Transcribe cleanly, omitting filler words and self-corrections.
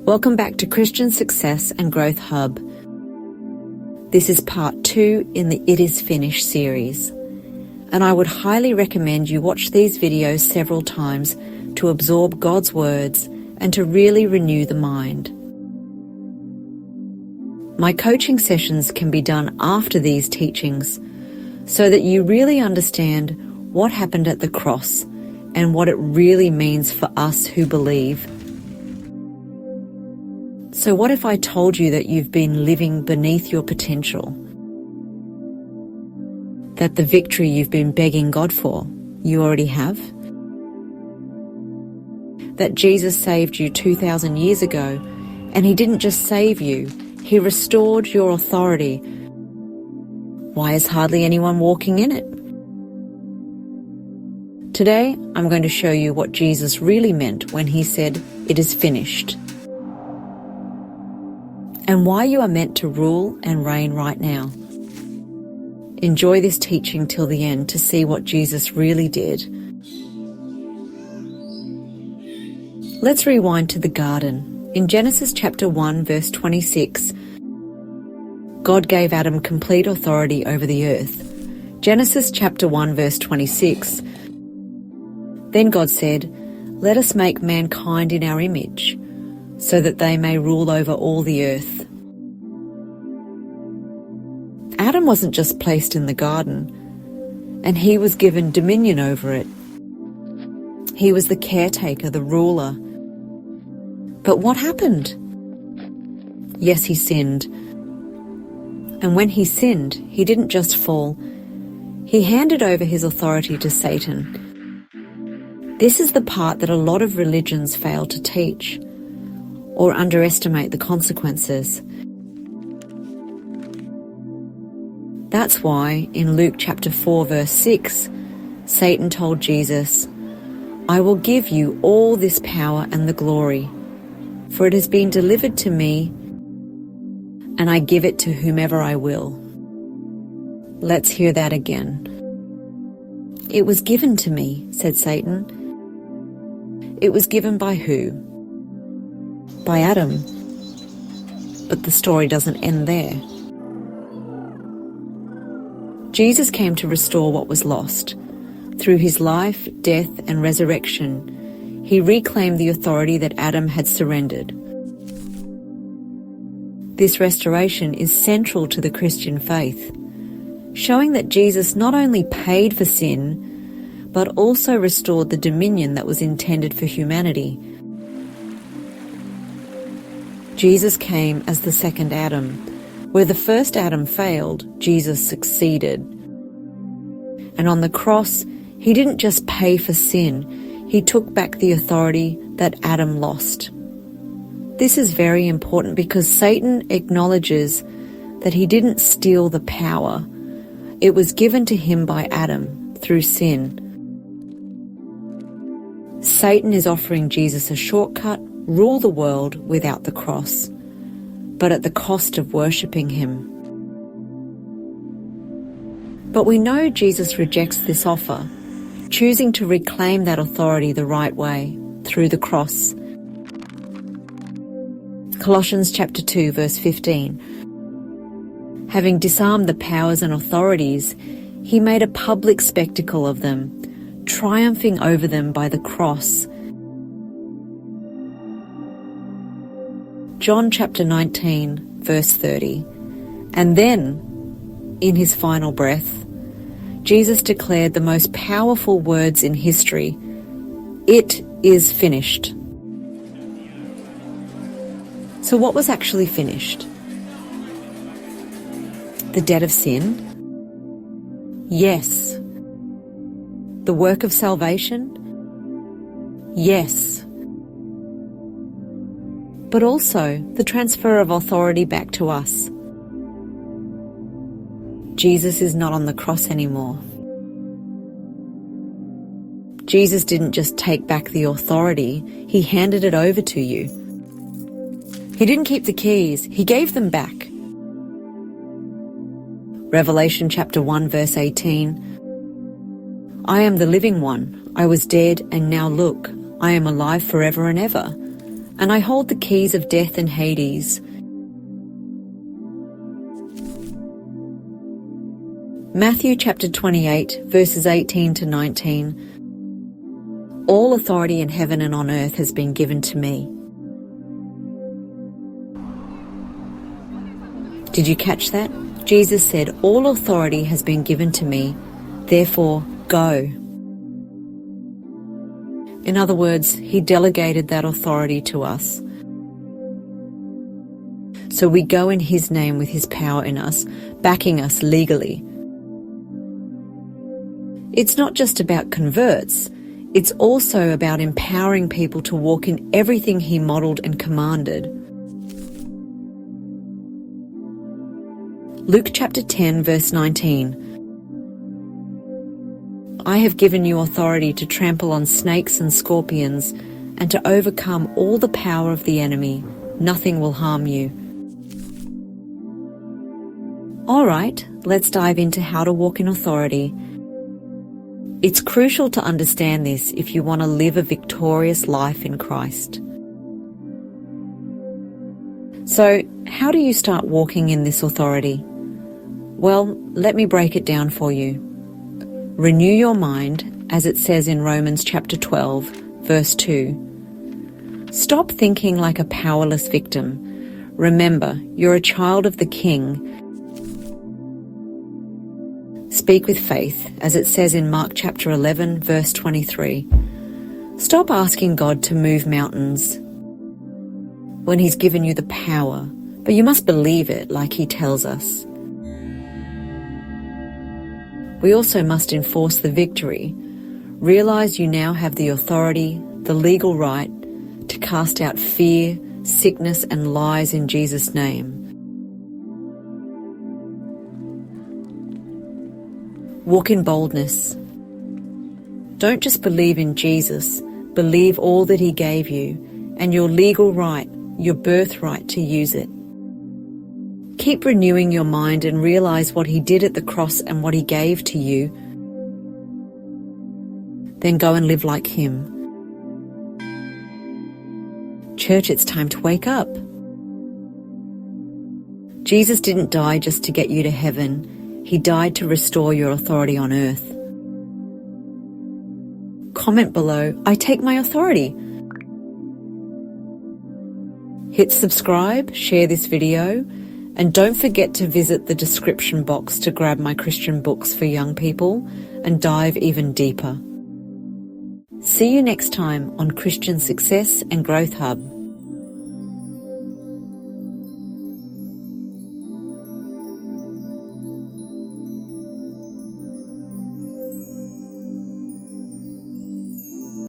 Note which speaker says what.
Speaker 1: Welcome back to Christian Success and Growth Hub. This is part 2 in the It Is Finished series, and I would highly recommend you watch these videos several times to absorb God's words and to really renew the mind. My coaching sessions can be done after these teachings so that you really understand what happened at the cross and what it really means for us who believe. So what if I told you that you've been living beneath your potential? That the victory you've been begging God for, you already have? That Jesus saved you 2,000 years ago, and He didn't just save you, He restored your authority. Why is hardly anyone walking in it? Today, I'm going to show you what Jesus really meant when He said, "It is finished," and why you are meant to rule and reign right now. Enjoy this teaching till the end to see what Jesus really did. Let's rewind to the garden. In Genesis chapter 1, verse 26, God gave Adam complete authority over the earth. Genesis chapter 1, verse 26, then God said, "Let us make mankind in our image, so that they may rule over all the earth." Adam wasn't just placed in the garden, and he was given dominion over it. He was the caretaker, the ruler. But what happened? Yes, he sinned. And when he sinned, he didn't just fall. He handed over his authority to Satan. This is the part that a lot of religions fail to teach, or underestimate the consequences. That's why in Luke chapter 4 verse 6, Satan told Jesus, "I will give you all this power and the glory, for it has been delivered to me, and I give it to whomever I will." Let's hear that again. "It was given to me," said Satan. It was given by who? By Adam. But the story doesn't end there. Jesus came to restore what was lost. Through His life, death, and resurrection, He reclaimed the authority that Adam had surrendered. This restoration is central to the Christian faith, showing that Jesus not only paid for sin, but also restored the dominion that was intended for humanity. Jesus came as the second Adam. Where the first Adam failed, Jesus succeeded. And on the cross, He didn't just pay for sin, He took back the authority that Adam lost. This is very important because Satan acknowledges that he didn't steal the power. It was given to him by Adam through sin. Satan is offering Jesus a shortcut, rule the world without the cross, but at the cost of worshipping Him. But we know Jesus rejects this offer, choosing to reclaim that authority the right way, through the cross. Colossians chapter 2 verse 15. Having disarmed the powers and authorities, He made a public spectacle of them, triumphing over them by the cross. John chapter 19 verse 30. And then, in His final breath, Jesus declared the most powerful words in history, "It is finished." So what was actually finished? The debt of sin? Yes. The work of salvation? Yes. But also the transfer of authority back to us. Jesus is not on the cross anymore. Jesus didn't just take back the authority, He handed it over to you. He didn't keep the keys, He gave them back. Revelation chapter 1 verse 18. "I am the living one. I was dead, and now look, I am alive forever and ever. and I hold the keys of death and Hades. Matthew chapter 28, verses 18 to 19. All authority in heaven and on earth has been given to me. Did you catch that? Jesus said, all authority has been given to me, therefore go. In other words, he delegated that authority to us. So we go in his name with his power in us, backing us legally. It's not just about converts, it's also about empowering people to walk in everything he modeled and commanded. Luke chapter 10, verse 19. I have given you authority to trample on snakes and scorpions and to overcome all the power of the enemy. Nothing will harm you. All right, let's dive into how to walk in authority. It's crucial to understand this if you want to live a victorious life in Christ. So, how do you start walking in this authority? Well, let me break it down for you. Renew your mind, as it says in Romans chapter 12, verse 2. Stop thinking like a powerless victim. Remember, you're a child of the King. Speak with faith, as it says in Mark chapter 11, verse 23. Stop asking God to move mountains when he's given you the power, but you must believe it like he tells us. We also must enforce the victory. Realize you now have the authority, the legal right, to cast out fear, sickness, and lies in Jesus' name. Walk in boldness. Don't just believe in Jesus, believe all that he gave you, and your legal right, your birthright to use it. Keep renewing your mind and realize what he did at the cross and what he gave to you. Then go and live like him. Church, it's time to wake up. Jesus didn't die just to get you to heaven. He died to restore your authority on earth. Comment below, I take my authority. Hit subscribe, share this video, and don't forget to visit the description box to grab my Christian books for young people and dive even deeper. See you next time on Christian Success and Growth Hub.